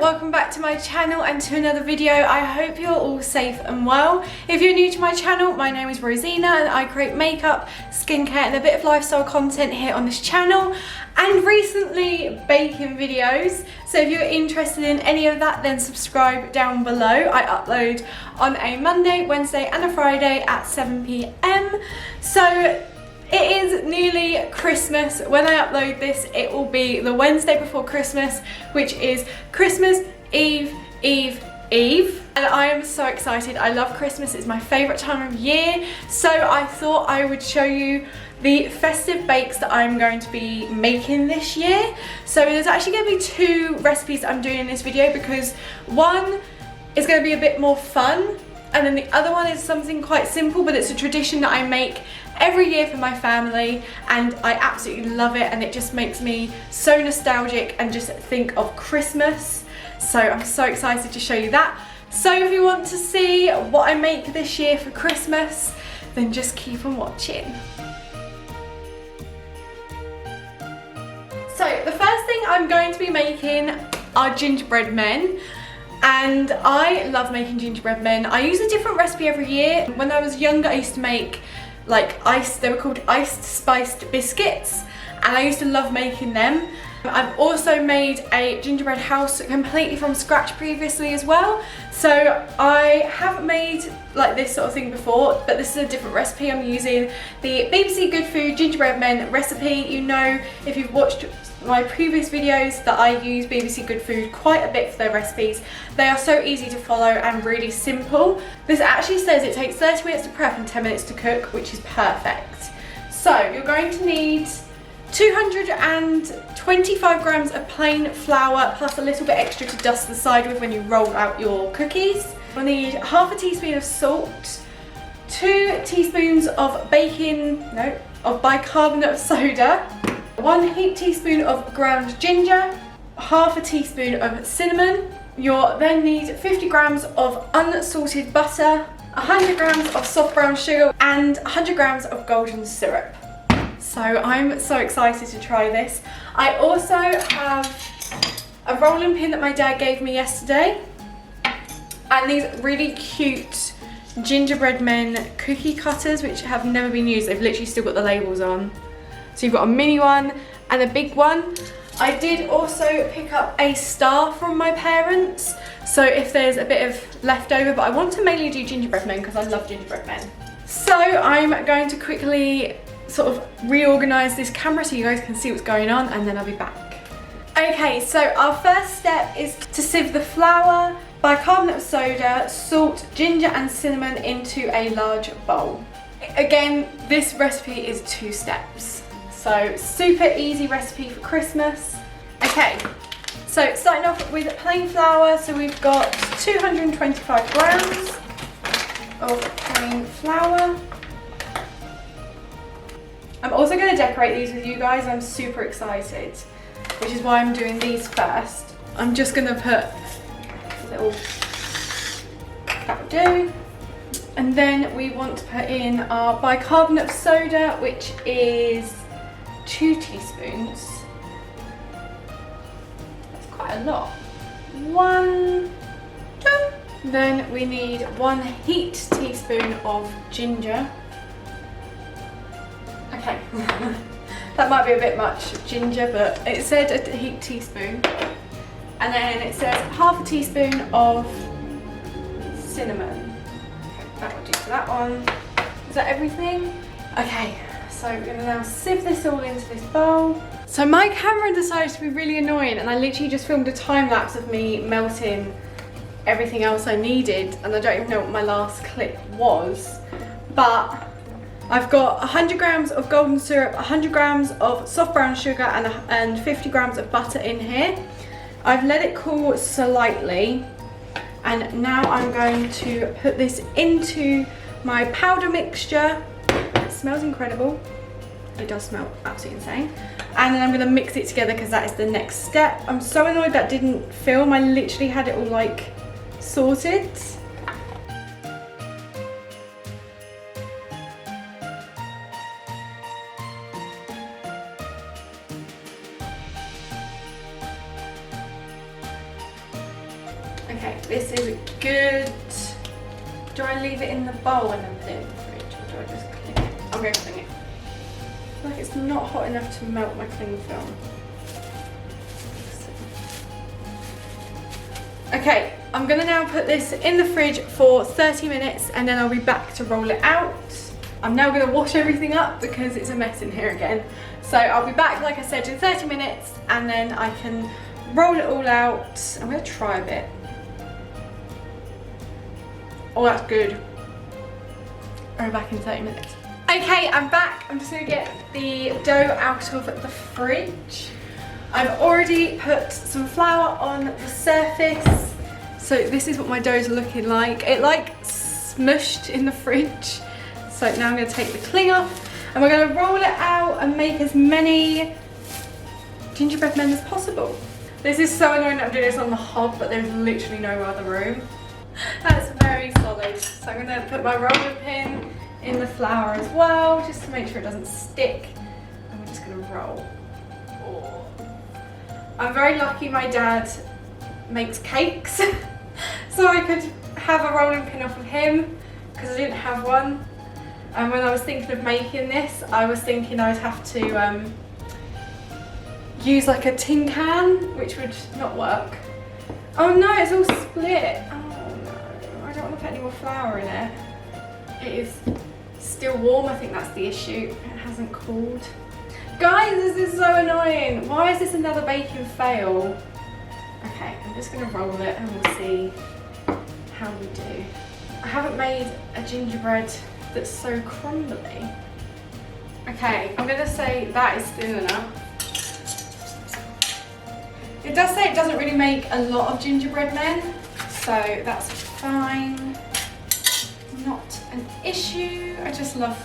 welcome back to my channel and to another video. I hope you're all safe and well. If you're new to my channel, my name is Rosina and I create makeup, skincare and a bit of lifestyle content here on this channel, and recently baking videos. So if you're interested in any of that, then subscribe down below. I upload on a Monday, Wednesday and a Friday at 7 p.m. So it is nearly Christmas. When I upload this, it will be the Wednesday before Christmas, which is Christmas Eve. And I am so excited. I love Christmas. It's my favourite time of year. So I thought I would show you the festive bakes that I'm going to be making this year. So there's actually going to be two recipes that I'm doing in this video, because one is going to be a bit more fun, and then the other one is something quite simple, but it's a tradition that I make every year for my family and I absolutely love it, and it just makes me so nostalgic and just think of Christmas. So I'm so excited to show you that. So if you want to see what I make this year for Christmas, then just keep on watching. So the first thing I'm going to be making are gingerbread men. And I love making gingerbread men. I use a different recipe every year. When I was younger, I used to make like they were called iced spiced biscuits, and I used to love making them. I've also made a gingerbread house completely from scratch previously as well. So I have made like this sort of thing before, but this is a different recipe. I'm using the BBC Good Food gingerbread men recipe. You know, if you've watched my previous videos, that I use BBC Good Food quite a bit for their recipes. They are so easy to follow and really simple. This actually says it takes 30 minutes to prep and 10 minutes to cook, which is perfect. So you're going to need 225 grams of plain flour plus a little bit extra to dust the side with when you roll out your cookies. We'll need half a teaspoon of salt, 2 teaspoons of bicarbonate of soda, 1 heaped teaspoon of ground ginger, half a teaspoon of cinnamon. You'll then need 50 grams of unsalted butter, 100 grams of soft brown sugar and 100 grams of golden syrup. So I'm so excited to try this. I also have a rolling pin that my dad gave me yesterday, and these really cute gingerbread men cookie cutters which have never been used. They've literally still got the labels on. So you've got a mini one and a big one. I did also pick up a star from my parents, so if there's a bit of leftover, but I want to mainly do gingerbread men because I love gingerbread men. So I'm going to quickly sort of reorganize this camera so you guys can see what's going on, and then I'll be back. Okay, so our first step is to sieve the flour, bicarbonate of soda, salt, ginger and cinnamon into a large bowl. Again, this recipe is 2 steps. So super easy recipe for Christmas. Okay, so starting off with plain flour. So we've got 225 grams of plain flour. I'm also going to decorate these with you guys. I'm super excited, which is why I'm doing these first. I'm just going to put a little, that will do. And then we want to put in our bicarbonate of soda, which is 2 teaspoons. That's quite a lot. 1, 2. Then we need 1 heaped teaspoon of ginger. Okay, that might be a bit much ginger, but it said a heaped teaspoon. And then it says half a teaspoon of cinnamon. Okay, that will do for that one. Is that everything? Okay. So we're going to now sieve this all into this bowl. So my camera decided to be really annoying, and I literally just filmed a time lapse of me melting everything else I needed, and I don't even know what my last clip was. But I've got 100 grams of golden syrup, 100 grams of soft brown sugar and 50 grams of butter in here. I've let it cool slightly, and now I'm going to put this into my powder mixture. It smells incredible. It does smell absolutely insane. And then I'm going to mix it together because that is the next step. I'm so annoyed that didn't film. I literally had it all like sorted. Okay, this is good. Do I leave it in the bowl and then put it in the fridge, or do I just cling it? I'm going to cling it. I feel like it's not hot enough to melt my cling film. Okay, I'm going to now put this in the fridge for 30 minutes and then I'll be back to roll it out. I'm now going to wash everything up because it's a mess in here again. So I'll be back, like I said, in 30 minutes and then I can roll it all out. I'm going to try a bit. Oh, that's good. I'll be back in 30 minutes. Okay, I'm back. I'm just going to get the dough out of the fridge. I've already put some flour on the surface. So this is what my dough's looking like. It like smushed in the fridge. So now I'm going to take the cling off and we're going to roll it out and make as many gingerbread men as possible. This is so annoying that I'm doing this on the hob, but there's literally no other room. That's very solid. So I'm going to put my roller pin in the flour as well, just to make sure it doesn't stick. And we're just going to roll. Oh. I'm very lucky my dad makes cakes, so I could have a rolling pin off of him because I didn't have one. And when I was thinking of making this, I was thinking I would have to use like a tin can, which would not work. Oh no, it's all split. Oh no, I don't want to put any more flour in it. It is still warm, I think that's the issue. It hasn't cooled. Guys, this is so annoying. Why is this another baking fail? Okay, I'm just gonna roll it and we'll see how we do. I haven't made a gingerbread that's so crumbly. Okay, I'm gonna say that is thin enough. It does say it doesn't really make a lot of gingerbread men, so that's fine. Not an issue. I just love,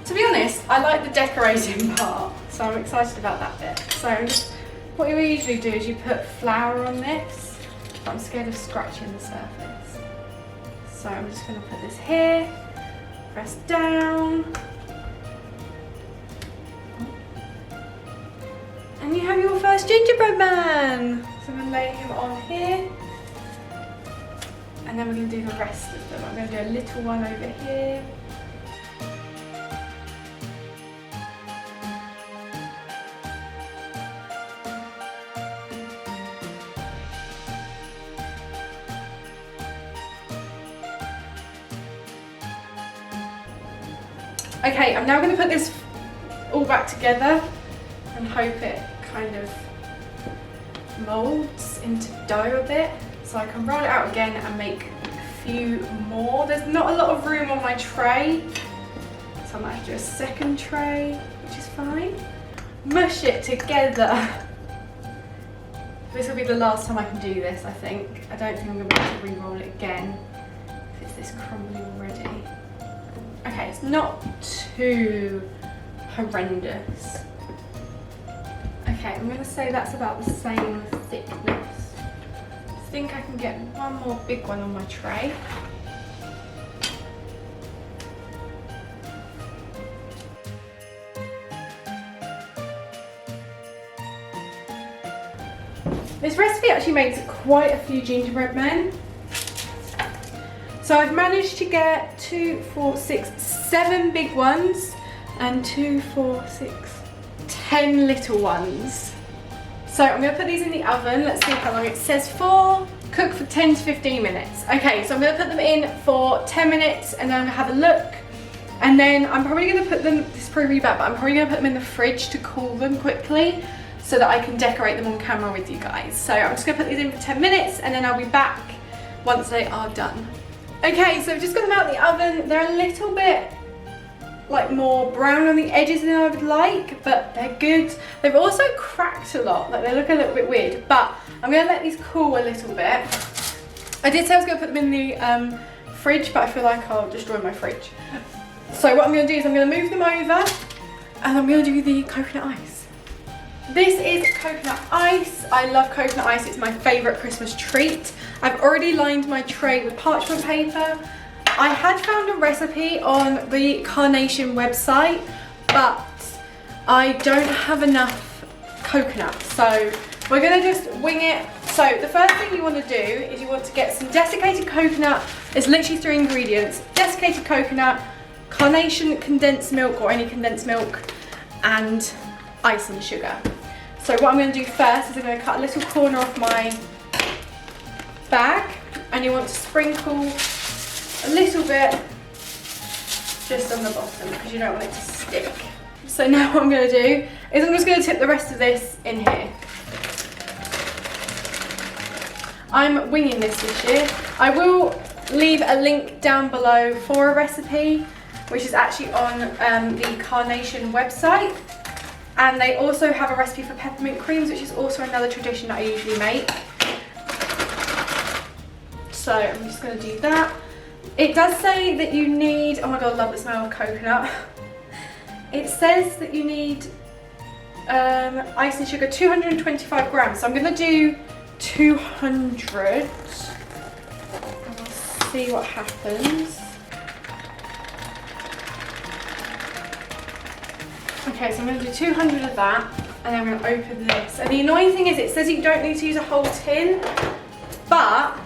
to be honest, I like the decorating part, so I'm excited about that bit. So what you usually do is you put flour on this, but I'm scared of scratching the surface. So I'm just gonna put this here, press down, and you have your first gingerbread man. So I'm gonna lay him on here, and then we're gonna do the rest of them. I'm gonna do a little one over here. Okay, I'm now going to put this all back together and hope it kind of moulds into dough a bit, so I can roll it out again and make a few more. There's not a lot of room on my tray, so I might have to do a second tray, which is fine. Mush it together. This will be the last time I can do this, I think. I don't think I'm going to be able to re-roll it again if it's this crumbly already. Okay, it's not too horrendous. Okay, I'm going to say that's about the same thickness. I think I can get one more big one on my tray. This recipe actually makes quite a few gingerbread men. So I've managed to get 2, 4, 6, 7 big ones and 2, 4, 6, 10 little ones. So I'm going to put these in the oven. Let's see how long it says for. Cook for 10 to 15 minutes. Okay, so I'm going to put them in for 10 minutes and then I'm going to have a look. And then I'm probably going to put them, this is probably really bad, but I'm probably going to put them in the fridge to cool them quickly so that I can decorate them on camera with you guys. So I'm just going to put these in for 10 minutes and then I'll be back once they are done. Okay, so I've just got them out of the oven. They're a little bit like more brown on the edges than I would like, but they're good. They've also cracked a lot, like they look a little bit weird, but I'm gonna let these cool a little bit. I did say I was gonna put them in the fridge, but I feel like I'll destroy my fridge. So what I'm gonna do is I'm gonna move them over and I'm gonna do the coconut ice. This is coconut ice. I love coconut ice, it's my favorite Christmas treat. I've already lined my tray with parchment paper. I had found a recipe on the Carnation website, but I don't have enough coconut. So we're gonna just wing it So the first thing you want to do is you want to get some desiccated coconut. It's literally 3 ingredients: desiccated coconut, carnation condensed milk or any condensed milk, and icing sugar. So what I'm going to do first is I'm going to cut a little corner off my bag, and you want to sprinkle a little bit just on the bottom because you don't want it to stick. So now what I'm going to do is I'm just going to tip the rest of this in here. I'm winging this year. I will leave a link down below for a recipe, which is actually on the Carnation website. And they also have a recipe for peppermint creams, which is also another tradition that I usually make. So I'm just going to do that. It does say that you need, oh my god, I love the smell of coconut. It says that you need icing sugar 225 grams. So I'm going to do 200 and we'll see what happens. Okay, so I'm going to do 200 of that, and then I'm going to open this. And the annoying thing is it says you don't need to use a whole tin, but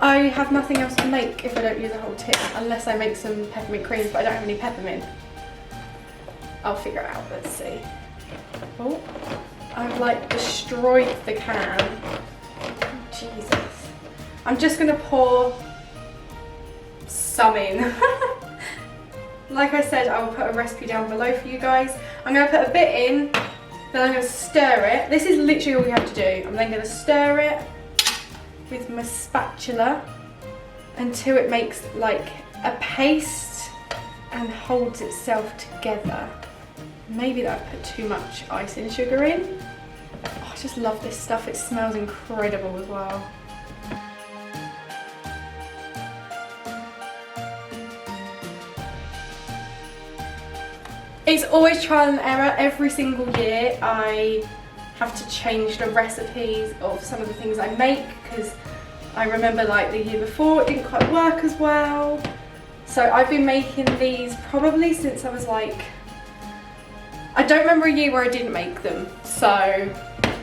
I have nothing else to make if I don't use a whole tin, unless I make some peppermint creams, but I don't have any peppermint. I'll figure it out, let's see. Oh, I've like destroyed the can. Oh, Jesus. I'm just going to pour some in. Like I said, I will put a recipe down below for you guys. I'm going to put a bit in, then I'm going to stir it. This is literally all you have to do. I'm then going to stir it with my spatula until it makes like a paste and holds itself together. Maybe that I've put too much icing sugar in. Oh, I just love this stuff. It smells incredible as well. It's always trial and error. Every single year I have to change the recipes of some of the things I make because I remember like the year before it didn't quite work as well. So I've been making these probably since I was like, I don't remember a year where I didn't make them. So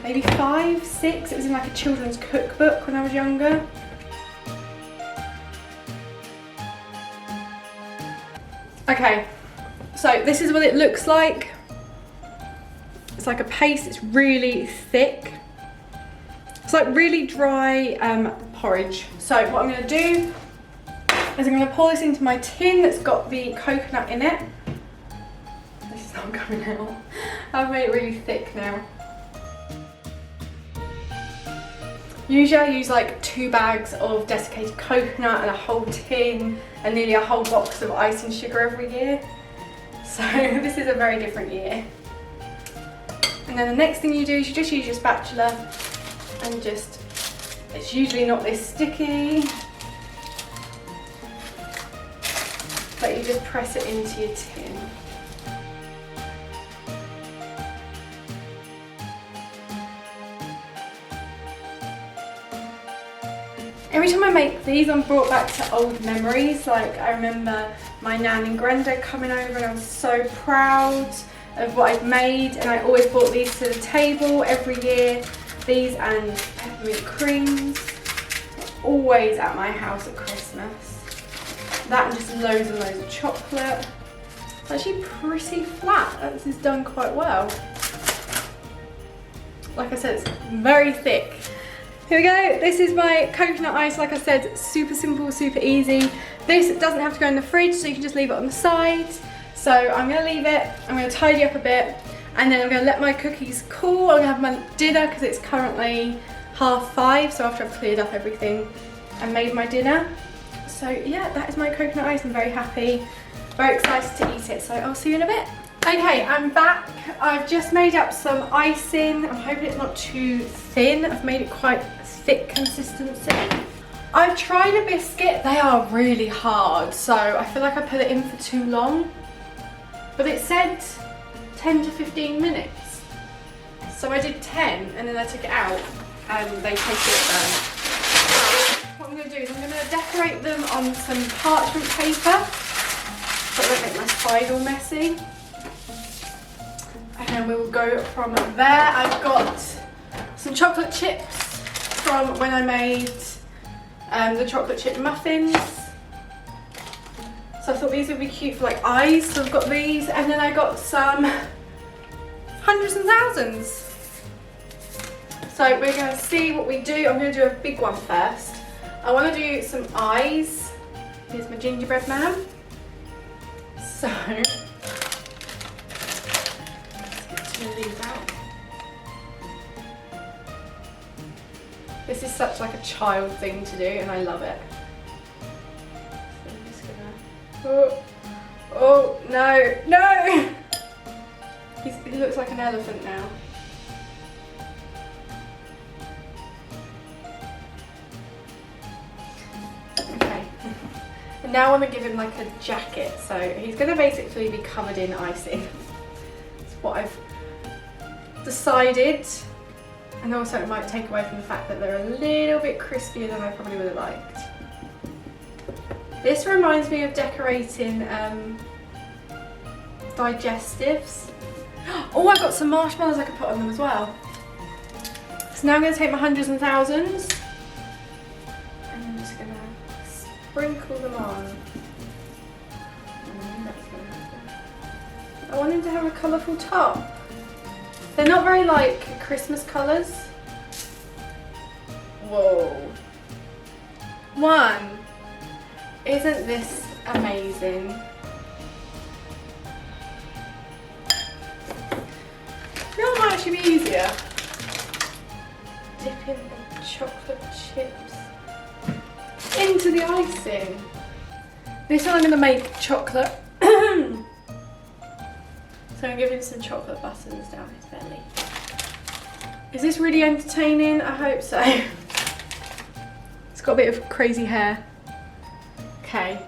maybe 5, 6, it was in like a children's cookbook when I was younger. Okay. So this is what it looks like. It's like a paste, it's really thick. It's like really dry porridge. So what I'm going to do is I'm going to pour this into my tin that's got the coconut in it. This is not coming out. I've made it really thick now. Usually I use like 2 bags of desiccated coconut and a whole tin and nearly a whole box of icing sugar every year. So this is a very different year. And then the next thing you do is you just use your spatula and just, it's usually not this sticky, but you just press it into your tin. Every time I make these, I'm brought back to old memories. Like I remember my nan and granddad coming over and I was so proud of what I'd made, and I always brought these to the table every year. These and peppermint creams, always at my house at Christmas. That and just loads and loads of chocolate. It's actually pretty flat. This is done quite well. Like I said, it's very thick. Here we go, this is my coconut ice. Like I said, super simple, super easy. This doesn't have to go in the fridge, so you can just leave it on the side. So I'm gonna leave it, I'm gonna tidy up a bit, and then I'm gonna let my cookies cool. I'm gonna have my dinner because it's currently 5:30, so after I've cleared up everything and made my dinner. So yeah, that is my coconut ice. I'm very happy, very excited to eat it, so I'll see you in a bit. Okay, I'm back. I've just made up some icing. I'm hoping it's not too thin. I've made it quite thick consistency. I've tried a biscuit. They are really hard, so I feel like I put it in for too long. But it said 10 to 15 minutes. So I did 10 and then I took it out and they tasted it burnt. What I'm going to do is I'm going to decorate them on some parchment paper so I don't make my side all messy. And then we will go from there. I've got some chocolate chips from when I made the chocolate chip muffins. So I thought these would be cute for like eyes, so I've got these, and then I got some hundreds and thousands. So we're going to see what we do. I'm going to do a big one first. I want to do some eyes. Here's my gingerbread man. So, let's get some of these out. This is such like a child thing to do, and I love it. So I'm just gonna... Oh no, no! He looks like an elephant now. Okay. And now I want to give him like a jacket, so he's going to basically be covered in icing. That's what I've decided. And also it might take away from the fact that they're a little bit crispier than I probably would have liked. This reminds me of decorating digestives. Oh, I've got some marshmallows I could put on them as well. So now I'm going to take my hundreds and thousands and I'm just going to sprinkle them on. I want him to have a colourful top. They're not very like Christmas colours. Whoa. One. Isn't this amazing? You know what might actually be easier? Dipping the chocolate chips into the icing. This one I'm going to make chocolate. So I'm giving some chocolate buttons down his belly. Is this really entertaining? I hope so. It's got a bit of crazy hair. Okay.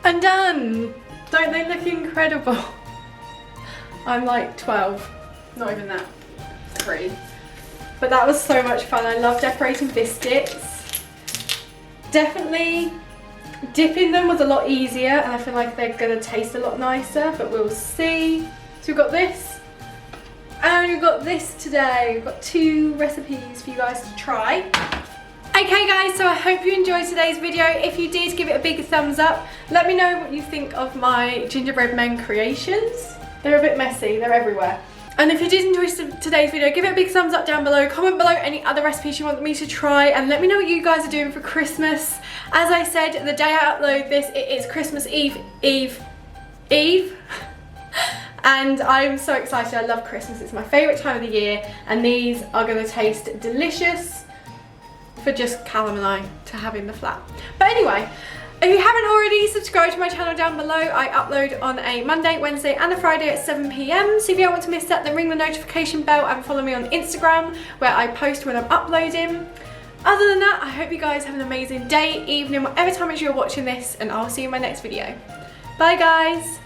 I'm done! Don't they look incredible? I'm like 12, not even that, 3. But that was so much fun. I love decorating biscuits. Definitely dipping them was a lot easier and I feel like they're gonna taste a lot nicer, but we'll see. So we've got this and we've got this today. We've got 2 recipes for you guys to try. Okay guys, so I hope you enjoyed today's video. If you did, give it a big thumbs up. Let me know what you think of my gingerbread men creations. They're a bit messy, they're everywhere. And if you did enjoy today's video, give it a big thumbs up down below. Comment below any other recipes you want me to try and let me know what you guys are doing for Christmas. As I said, the day I upload this, it is Christmas Eve. And I'm so excited. I love Christmas. It's my favourite time of the year and these are going to taste delicious for just Callum and I to have in the flat. But anyway, if you haven't already, subscribe to my channel down below. I upload on a Monday, Wednesday and a Friday at 7 PM. So if you don't want to miss that, then ring the notification bell and follow me on Instagram where I post when I'm uploading. Other than that, I hope you guys have an amazing day, evening, whatever time it is you're watching this, and I'll see you in my next video. Bye guys!